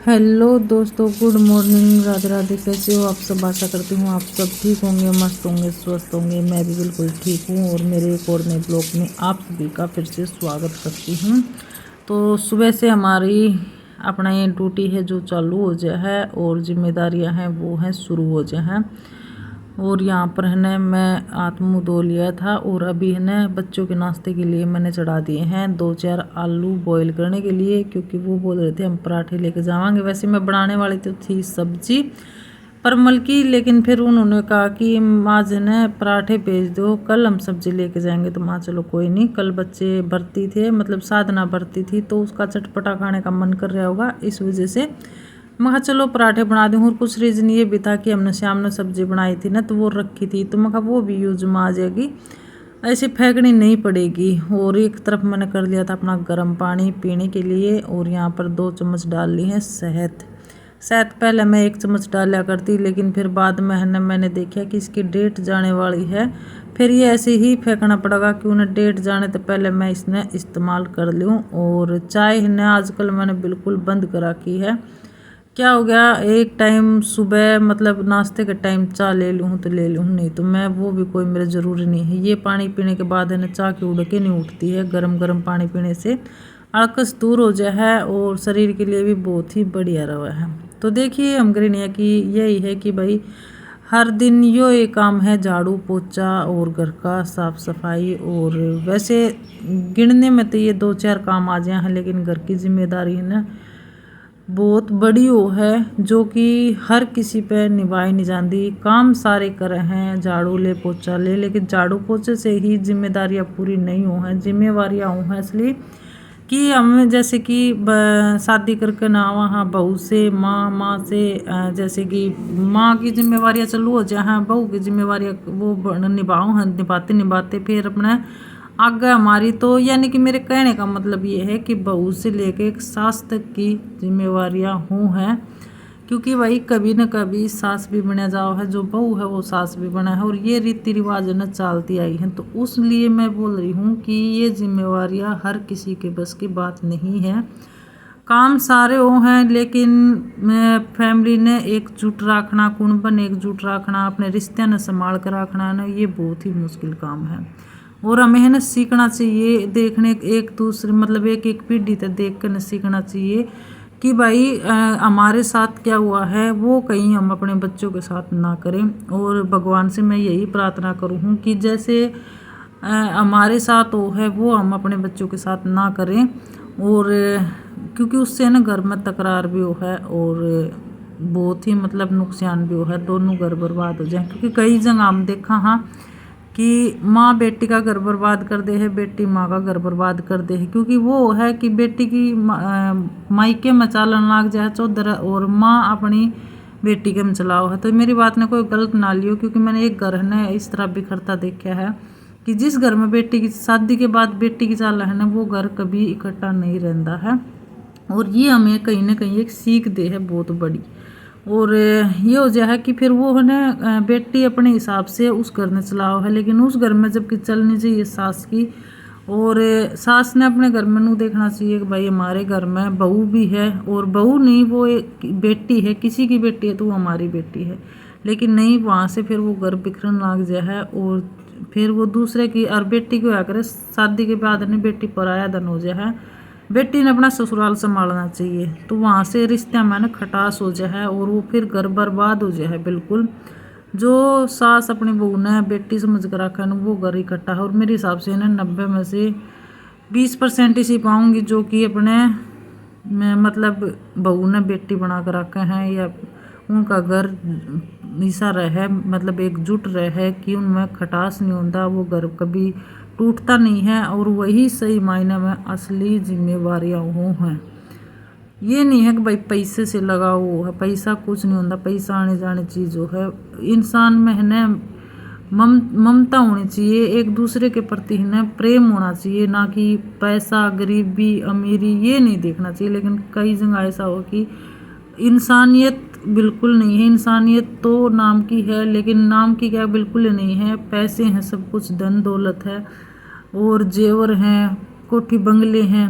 Hello दोस्तों, good morning, Radhe Radhe. कैसे हो आप सब? आशा करती हूँ आप सब ठीक होंगे, मस्त होंगे, स्वस्थ होंगे। मैं भी बिल्कुल ठीक हूँ और मेरे एक और नए ब्लॉग में आप सभी का फिर से स्वागत करती हूँ। तो सुबह से हमारी अपना ये ड्यूटी है जो चालू हो जाए है और जिम्मेदारियाँ हैं वो हैं शुरू हो जाए हैं। और यहाँ पर है ना, मैं हाथ मुँह धो लिया था और अभी है ना बच्चों के नाश्ते के लिए मैंने चढ़ा दिए हैं 2-4 आलू बॉईल करने के लिए, क्योंकि वो बोल रहे थे हम पराठे लेके जावांगे। वैसे मैं बनाने वाली तो थी सब्जी परमल की, लेकिन फिर उन्होंने कहा कि माँ जो है पराठे भेज दो, कल हम सब्जी लेके जाएंगे। तो माँ चलो कोई नहीं, कल बच्चे भर्ती थे, मतलब साधना भर्ती थी, तो उसका चटपटा खाने का मन कर रहा होगा, इस वजह से मैं कहा चलो पराठे बना दूँ। और कुछ रीज़न ये भी था कि हमने शाम में सब्जी बनाई थी ना, तो वो रखी थी, तो मैं कहा वो भी यूज में आ जाएगी, ऐसे फेंकनी नहीं पड़ेगी। और एक तरफ मैंने कर लिया था अपना गर्म पानी पीने के लिए, और यहाँ पर 2 चम्मच डाल ली है शहद। पहले मैं 1 चम्मच डाला करती, लेकिन फिर बाद में है ना मैंने देखा कि इसकी डेट जाने वाली है, फिर ये ऐसे ही फेंकना पड़ेगा, कि उन्हें डेट जाने तो पहले मैं इसने इस्तेमाल कर लूँ। और चाय है ना आजकल मैंने बिल्कुल बंद करा की है। क्या हो गया, एक टाइम सुबह मतलब नाश्ते के टाइम चाय ले लूँ तो ले लूँ, नहीं तो मैं वो भी कोई मेरे ज़रूरी नहीं है। ये पानी पीने के बाद है ना चाय की उड़के नहीं उठती है। गरम गरम पानी पीने से अड़कस दूर हो जाए है और शरीर के लिए भी बहुत ही बढ़िया रहा है। तो देखिए हम गृहिणी की यही है कि भाई हर दिन यो एक काम है, झाड़ू पोछा और घर का साफ सफाई। और वैसे गिनने में तो ये 2-4 काम आ जाए हैं, लेकिन घर की जिम्मेदारी है ना बहुत बड़ी हो है, जो कि हर किसी पे निभाई नहीं जाती। काम सारे कर हैं, झाड़ू ले पोछा ले, लेकिन झाड़ू पोछे से ही जिम्मेदारियां पूरी नहीं हो हैं। जिम्मेवारियां हो हैं इसलिए कि हम जैसे कि शादी करके ना वहाँ बहू से माँ से जैसे कि माँ की जिम्मेवारियां चालू हो जाए हैं, बहू की जिम्मेवारियां वो निभाओ हैं, निभाते फिर अपना आगे हमारी। तो यानी कि मेरे कहने का मतलब ये है कि बहू से लेके एक सास तक की जिम्मेवारियां हों हैं, क्योंकि भाई कभी न कभी सास भी बना जाओ है, जो बहू है वो सास भी बना है, और ये रीति रिवाज है ना चलती आई हैं। तो उस लिए मैं बोल रही हूँ कि ये जिम्मेवारियां हर किसी के बस की बात नहीं है। काम सारे हो हैं, लेकिन फैमिली ने एकजुट रखना, कुनबन एकजुट रखना, अपने रिश्ते ने संभाल कर रखना ना, ये बहुत ही मुश्किल काम है। और हमें है ना सीखना चाहिए, देखने एक दूसरे मतलब एक एक पीढ़ी तक देख कर न सीखना चाहिए कि भाई हमारे साथ क्या हुआ है वो कहीं हम अपने बच्चों के साथ ना करें। और भगवान से मैं यही प्रार्थना करूँ कि जैसे हमारे साथ हो है वो हम अपने बच्चों के साथ ना करें। और क्योंकि उससे ना घर में तकरार भी हो है और बहुत ही मतलब नुकसान भी हो है, दोनों घर बर्बाद हो जाए। क्योंकि कई जगह हम देखा हाँ कि माँ बेटी का घर बर्बाद कर दे है, बेटी माँ का घर बर्बाद कर दे है, क्योंकि वो है कि बेटी की मायके में चालन लाग जाए चौधर, और माँ अपनी बेटी के में चलाओ है। तो मेरी बात ने कोई गलत ना लियो, क्योंकि मैंने एक घर ने इस तरह बिखरता देखा है कि जिस घर में बेटी की शादी के बाद बेटी की चाल है ना, वो घर कभी इकट्ठा नहीं रहता है। और ये हमें कहीं ना कहीं एक सीख दे है बहुत बड़ी। और ये हो जाए कि फिर वो है ना बेटी अपने हिसाब से उस घर ने चलाओ है, लेकिन उस घर में जबकि चलनी चाहिए सास की। और सास ने अपने घर में नू देखना चाहिए कि भाई हमारे घर में बहू भी है, और बहू नहीं वो एक बेटी है, किसी की बेटी है तो वो हमारी बेटी है। लेकिन नहीं, वहाँ से फिर वो घर बिखरन लग जाए है, और फिर वो दूसरे की और बेटी को आकर शादी के बाद नहीं बेटी पराया धन हो जाए है। बेटी ने अपना ससुराल संभालना चाहिए, तो वहाँ से रिश्ते में ना खटास हो जाए है, और वो फिर घर बर्बाद हो जाए है बिल्कुल। जो सास अपनी बहू ने बेटी समझ कर रखा है वो घर इकट्ठा है। और मेरे हिसाब से ना 90 में से 20% इसी पाऊँगी जो कि अपने में मतलब बहू ने बेटी बना कर रखा है, या उनका घर ऐसा रहे मतलब एकजुट रहे कि उनमें खटास नहीं होता, वो घर कभी टूटता नहीं है। और वही सही मायने में असली जिम्मेवारियाँ हो हैं। ये नहीं है कि भाई पैसे से लगा हुआ है, पैसा कुछ नहीं होता, पैसा आने जाने चीज़ जो है। इंसान में है ना ममता होनी चाहिए, एक दूसरे के प्रति है ना प्रेम होना चाहिए, ना कि पैसा गरीबी अमीरी ये नहीं देखना चाहिए। लेकिन कई जगह ऐसा हो कि इंसानियत बिल्कुल नहीं है। इंसानियत तो नाम की है, लेकिन नाम की क्या बिल्कुल नहीं है। पैसे हैं, सब कुछ धन दौलत है और जेवर हैं, कोठी बंगले हैं,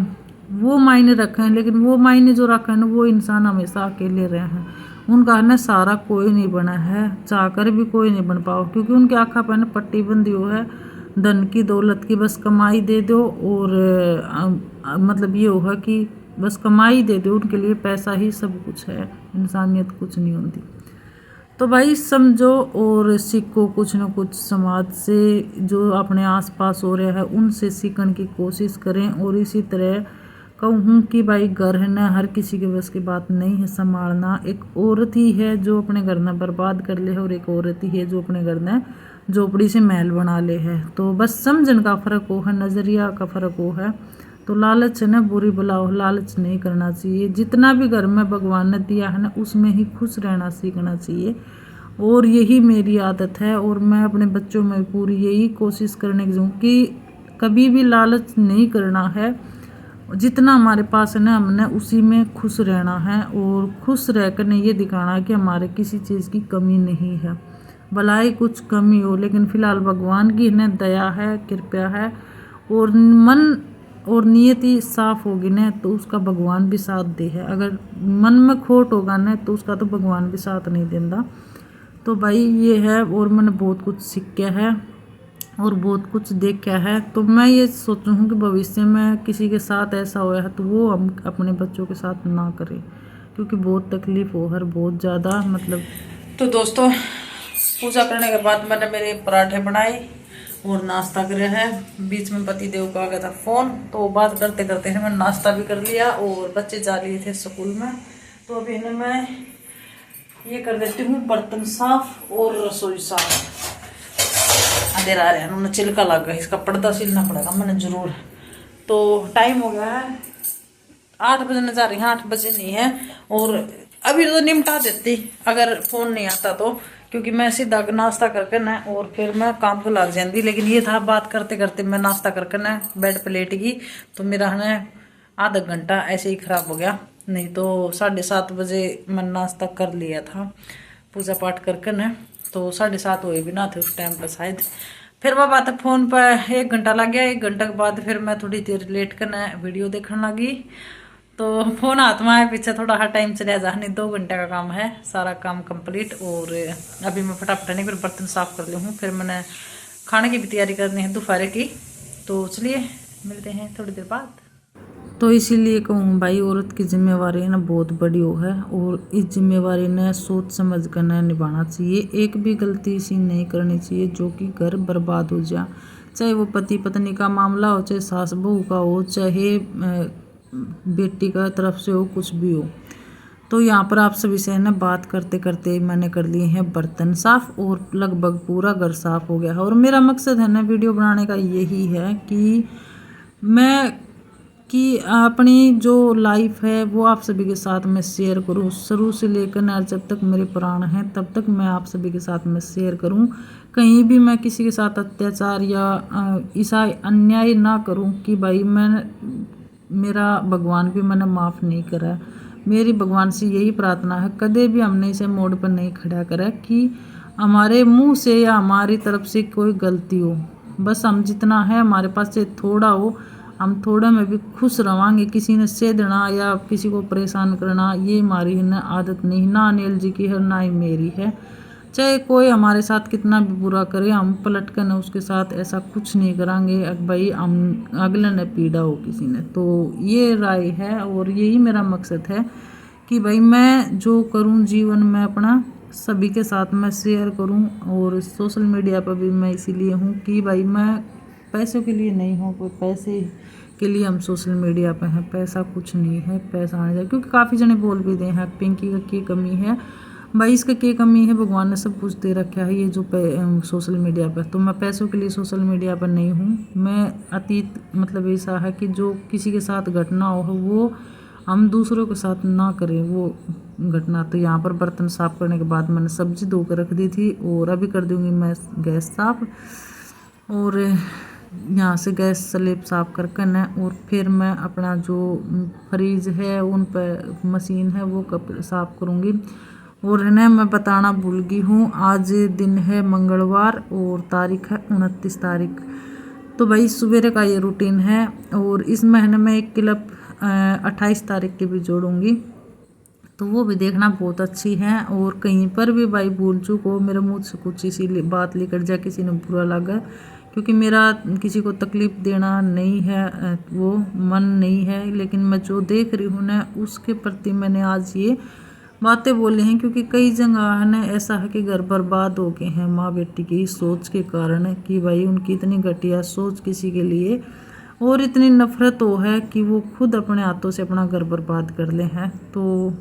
वो मायने रखे हैं, लेकिन वो मायने जो रखे हैं ना वो इंसान हमेशा अकेले रहे हैं। उनका है ना सारा कोई नहीं बना है, चाहकर भी कोई नहीं बन पाओ, क्योंकि उनकी आँखा पर ना पट्टी बंधी हो है धन की दौलत की। बस कमाई दे दो और मतलब ये होगा कि बस कमाई दे दो, उनके लिए पैसा ही सब कुछ है, इंसानियत कुछ नहीं होती। तो भाई समझो और सीखो कुछ ना कुछ समाज से, जो अपने आसपास हो रहा है उनसे सीखने की कोशिश करें। और इसी तरह कहूँ कि भाई घर है ना हर किसी के बस की बात नहीं है संभालना। एक औरत ही है जो अपने घर ना बर्बाद कर ले, और एक औरत ही है जो अपने घर ना झोपड़ी से महल बना ले है। तो बस समझन का फ़र्क हो है, नज़रिया का फ़र्क हो है। तो लालच है ना बुरी बला हो, लालच नहीं करना चाहिए। जितना भी घर में भगवान ने दिया है ना उसमें ही खुश रहना सीखना चाहिए, और यही मेरी आदत है। और मैं अपने बच्चों में पूरी यही कोशिश करने की हूँ कि कभी भी लालच नहीं करना है। जितना हमारे पास है ना हमने उसी में खुश रहना है, और खुश रहकर ने ये दिखाना है कि हमारे किसी चीज़ की कमी नहीं है, भलाई कुछ कमी हो। लेकिन फिलहाल भगवान की ना दया है, कृपा है, और मन और नियति साफ होगी ना तो उसका भगवान भी साथ दे है। अगर मन में खोट होगा ना तो उसका तो भगवान भी साथ नहीं देता। तो भाई ये है, और मैंने बहुत कुछ सीखा है और बहुत कुछ देखा है। तो मैं ये सोचूँ हूँ कि भविष्य में किसी के साथ ऐसा होया है तो वो हम अपने बच्चों के साथ ना करें, क्योंकि बहुत तकलीफ हो हर बहुत ज़्यादा मतलब। तो दोस्तों पूजा करने के बाद मैंने मेरे पराठे बनाए और नाश्ता करे है। बीच में पति देव का आ गया था फ़ोन, तो बात करते करते मैंने नाश्ता भी कर लिया और बच्चे जा लिए थे स्कूल में। तो अभी इन्हें मैं ये कर देती हूँ बर्तन साफ और रसोई साफ। अंधेरा आ रहा है, उन्होंने चिलका लग गया, इसका पर्दा सिलना पड़ेगा मैंने जरूर। तो टाइम हो गया है 8 बजने जा रही है, 8 बजे नहीं है। और अभी तो निपटा देती अगर फोन नहीं आता तो, क्योंकि मैं सीधा नाश्ता करके ना और फिर मैं काम को लग जाती। लेकिन ये था बात करते करते मैं नाश्ता करके ना बेड पे लेट गई, तो मेरा है ना आधा घंटा ऐसे ही खराब हो गया। नहीं तो 7:30 बजे मैं नाश्ता कर लिया था पूजा पाठ करके ना, तो 7:30 हुए भी ना थे उस टाइम पर शायद। फिर वह बात फ़ोन पर 1 घंटा लग गया। 1 घंटे के बाद फिर मैं थोड़ी देर लेट कर ना वीडियो देखने लगी। तो फ़ोन हाथ में आए पीछे थोड़ा हर टाइम चले जा, नहीं 2 घंटे का काम है, सारा काम कंप्लीट। और अभी मैं फटाफट नहीं फिर बर्तन साफ़ कर ली हूँ, फिर मैंने खाने की भी तैयारी करनी है दोपहर की। तो चलिए मिलते हैं थोड़ी देर बाद। तो इसीलिए कहूँ भाई औरत की जिम्मेवारी है ना बहुत बड़ी हो है, और इस जिम्मेवारी ने सोच समझ कर न निभाना चाहिए। एक भी गलती सी नहीं करनी चाहिए जो कि घर बर्बाद हो जाए, चाहे वो पति पत्नी का मामला हो, चाहे सास बहू का हो, चाहे बेटी का तरफ से हो, कुछ भी हो। तो यहाँ पर आप सभी से है ना बात करते करते मैंने कर लिए हैं बर्तन साफ़ और लगभग पूरा घर साफ़ हो गया है। और मेरा मकसद है ना वीडियो बनाने का यही है कि मैं कि अपनी जो लाइफ है वो आप सभी के साथ मैं शेयर करूं, शुरू से लेकर ना जब तक मेरे प्राण हैं तब तक मैं आप सभी के साथ मैं शेयर करूं। कहीं भी मैं किसी के साथ अत्याचार या ऐसा अन्याय ना करूं कि भाई मैं मेरा भगवान भी मैंने माफ़ नहीं करा। मेरी भगवान से यही प्रार्थना है कदे भी हमने इसे मोड़ पर नहीं खड़ा करा कि हमारे मुंह से या हमारी तरफ से कोई गलती हो। बस हम जितना है हमारे पास से थोड़ा हो, हम थोड़ा में भी खुश रवांगे। किसी ने सेधना या किसी को परेशान करना ये हमारी है ना आदत नहीं, ना अनिल जी की है ना ही मेरी है। चाहे कोई हमारे साथ कितना भी बुरा करे हम पलट कर न उसके साथ ऐसा कुछ नहीं करांगे। भाई हम अगले ने पीड़ा हो किसी ने, तो ये राय है और यही मेरा मकसद है कि भाई मैं जो करूं जीवन में अपना सभी के साथ मैं शेयर करूं। और सोशल मीडिया पर भी मैं इसीलिए हूं कि भाई मैं पैसों के लिए नहीं हूँ, कोई पैसे के लिए हम सोशल मीडिया पे हैं, पैसा कुछ नहीं है, पैसा आने जाए। क्योंकि काफ़ी जने बोल भी दे हैं पिंकी का क्या कमी है, भाई इसका क्या कमी है, भगवान ने सब कुछ दे रखा है ये जो सोशल मीडिया पर। तो मैं पैसों के लिए सोशल मीडिया पर नहीं हूँ। मैं अतीत मतलब ऐसा है कि जो किसी के साथ घटना हो वो हम दूसरों के साथ ना करें वो घटना। तो यहाँ पर बर्तन साफ़ करने के बाद मैंने सब्जी धो कर रख दी थी और अभी कर दूँगी मैं गैस साफ़। और यहाँ से गैस स्लेब साफ़ करके न और फिर मैं अपना जो फ्रीज है उन पर मशीन है वो साफ़ करूँगी। और है ना मैं बताना भूल गई हूँ, आज दिन है मंगलवार और तारीख है 29 तारीख। तो भाई सवेरे का ये रूटीन है। और इस महीने में एक क्लिप 28 तारीख की भी जोड़ूंगी, तो वो भी देखना, बहुत अच्छी है। और कहीं पर भी भाई भूल चूक हो, मेरे मुँह से कुछ इसी बात लेकर जाए किसी ने बुरा लगा, क्योंकि मेरा किसी को तकलीफ़ देना नहीं है, वो मन नहीं है, लेकिन मैं जो देख रही हूँ ना उसके प्रति मैंने आज ये बातें बोली हैं। क्योंकि कई जगह है ना ऐसा है कि घर बर्बाद हो गए हैं माँ बेटी की सोच के कारण, कि भाई उनकी इतनी घटिया सोच किसी के लिए और इतनी नफरत हो है कि वो खुद अपने हाथों से अपना घर बर्बाद कर ले हैं। तो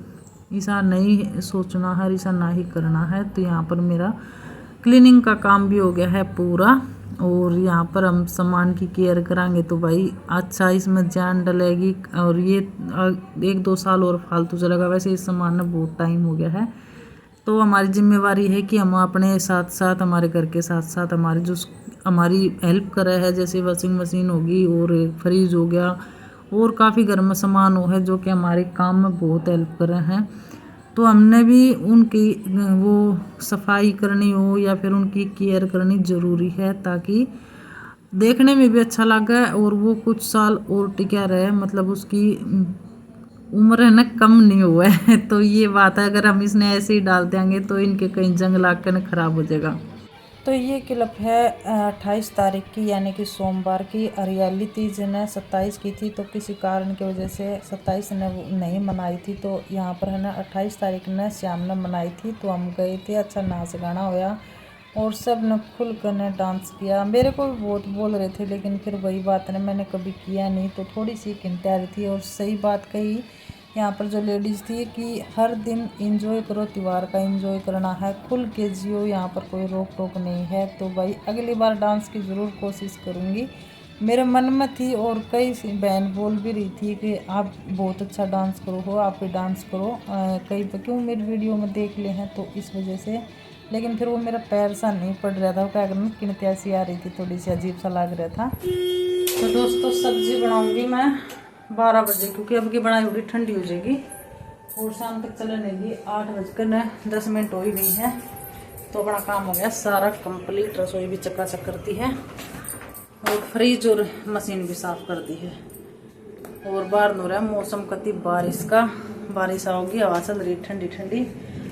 ऐसा नहीं सोचना है, ऐसा ना ही करना है। तो यहाँ पर मेरा क्लीनिंग का काम भी हो गया है पूरा, और यहाँ पर हम सामान की केयर कराएंगे तो भाई अच्छा इसमें जान डलेगी, और ये 1-2 साल और फालतू चलेगा। वैसे इस सामान में बहुत टाइम हो गया है, तो हमारी जिम्मेवारी है कि हम अपने साथ साथ, हमारे घर के साथ साथ हमारी जो हमारी हेल्प कर रहा है, जैसे वॉशिंग मशीन होगी और फ्रिज हो गया और काफ़ी घर में सामान हो है जो कि हमारे काम में बहुत हेल्प कर रहे हैं, तो हमने भी उनकी वो सफाई करनी हो या फिर उनकी केयर करनी ज़रूरी है, ताकि देखने में भी अच्छा लगे और वो कुछ साल और टिका रहे, मतलब उसकी उम्र है ना कम नहीं हुआ है। तो ये बात है, अगर हम इसने ऐसे ही डाल देंगे तो इनके कहीं जंग लाकर खराब हो जाएगा। तो ये क्लिप है 28 तारीख की, यानी कि सोमवार की। हरियाली तीज ने 27 की थी, तो किसी कारण की वजह से 27 ने नहीं मनाई थी, तो यहाँ पर है ना 28 तारीख ने श्याम ने मनाई थी। तो हम गए थे, अच्छा नाच गाना होया और सब ने खुल कर ने डांस किया। मेरे को भी बहुत बोल रहे थे, लेकिन फिर वही बात है, मैंने कभी किया नहीं, तो थोड़ी सी किंतै रही थी। और सही बात कही यहाँ पर जो लेडीज़ थी कि हर दिन एंजॉय करो, त्यौहार का एंजॉय करना है, खुल के जियो, यहाँ पर कोई रोक टोक नहीं है। तो भाई अगली बार डांस की ज़रूर कोशिश करूँगी, मेरे मन में थी। और कई बहन बोल भी रही थी कि आप बहुत अच्छा डांस करो हो, आप भी डांस करो, कई क्यों मेरी वीडियो में देख ले हैं, तो इस वजह से। लेकिन फिर वो मेरा पैर सा नहीं पड़ रहा था, क्या करना किनती ऐसी आ रही थी, थोड़ी सी अजीब सा लग रहा था। तो दोस्तों सब्जी बनाऊँगी मैं 12 बजे, क्योंकि अब की बनाई होगी ठंडी हो जाएगी और शाम तक चलने की 8:10 हो ही गई है। तो अपना काम हो गया सारा कंप्लीट, रसोई भी चकाचक करती है और फ्रिज और मशीन भी साफ कर दी है। और बाहर हो रहा है मौसम कति बारिश का, बारिश आओगी, हवा चल रही ठंडी ठंडी।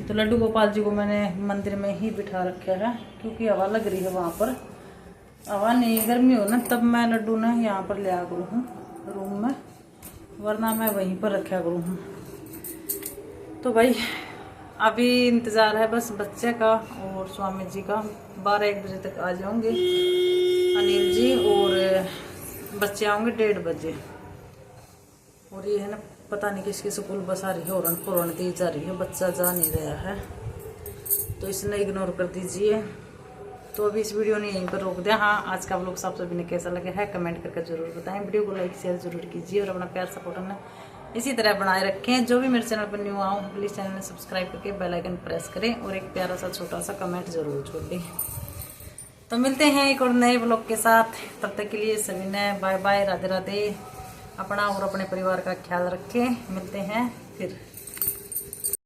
तो लड्डू गोपाल जी को मैंने मंदिर में ही बिठा रखा है, क्योंकि हवा लग रही है वहाँ पर। हवा नहीं, गर्मी हो ना तब मैं लड्डू ने यहाँ पर ले आ करूँ हूँ रूम में, वरना मैं वहीं पर रखा करूँ हूँ। तो भाई अभी इंतज़ार है बस बच्चे का और स्वामी जी का। 12-1 बजे तक आ जाओगे अनिल जी, और बच्चे आएंगे 1:30 बजे। और ये है ना पता नहीं किसकी स्कूल बस आ रही है, हॉर्न दी जा रही है, बच्चा जा नहीं रहा है, तो इसने इग्नोर कर दीजिए। तो अभी इस वीडियो ने यहीं पर रोक दिया। हाँ, आज का व्लॉग आप सभी ने कैसा लगा है कमेंट करके जरूर बताएं। वीडियो को लाइक शेयर जरूर कीजिए और अपना प्यार सपोर्ट ना इसी तरह बनाए रखें। जो भी मेरे चैनल पर न्यू आओ प्लीज़ चैनल में सब्सक्राइब करके बेल आइकन प्रेस करें और एक प्यारा सा छोटा सा कमेंट जरूर छोड़ दें। तो मिलते हैं एक और नए व्लॉग के साथ, तब तक के लिए सभी ने बाय बाय, राधे राधे। अपना और अपने परिवार का ख्याल रखें, मिलते हैं फिर।